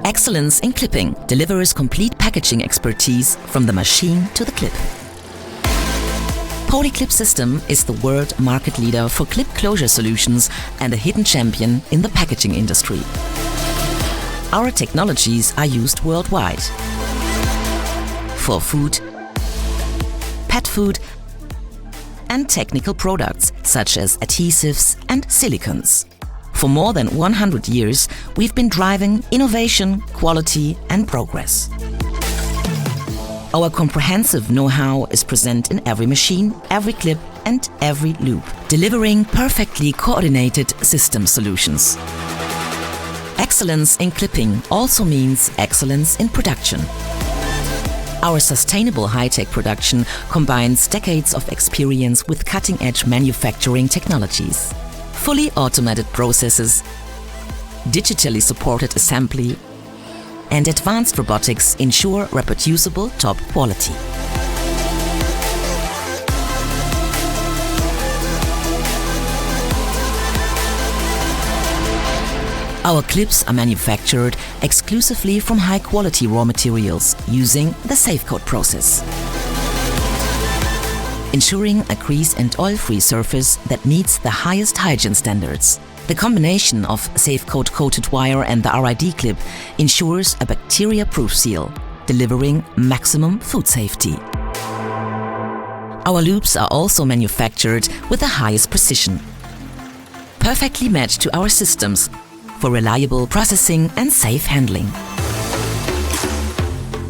Excellence in clipping delivers complete packaging expertise from the machine to the clip. Polyclip System is the world market leader for clip closure solutions and a hidden champion in the packaging industry. Our technologies are used worldwide for food, pet food, and technical products such as adhesives and silicons. For more than 100 years, we've been driving innovation, quality, and progress. Our comprehensive know-how is present in every machine, every clip, and every loop, delivering perfectly coordinated system solutions. Excellence in clipping also means excellence in production. Our sustainable high-tech production combines decades of experience with cutting-edge manufacturing technologies. Fully automated processes, digitally supported assembly, and advanced robotics ensure reproducible top quality. Our clips are manufactured exclusively from high-quality raw materials using the SafeCoat process, ensuring a grease and oil-free surface that meets the highest hygiene standards. The combination of SafeCoat coated wire and the RID clip ensures a bacteria-proof seal, delivering maximum food safety. Our loops are also manufactured with the highest precision, perfectly matched to our systems for reliable processing and safe handling.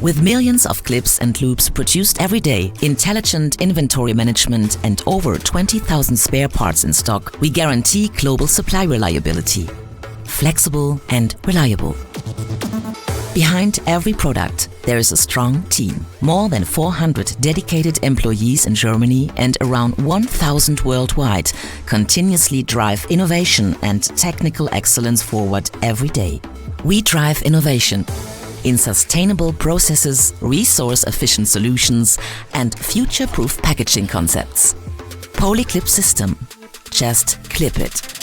With millions of clips and loops produced every day, intelligent inventory management, and over 20,000 spare parts in stock, we guarantee global supply reliability. Flexible and reliable. Behind every product, there is a strong team. More than 400 dedicated employees in Germany and around 1,000 worldwide continuously drive innovation and technical excellence forward every day. We drive innovation in sustainable processes, resource-efficient solutions, and future-proof packaging concepts. Polyclip System. Just clip it.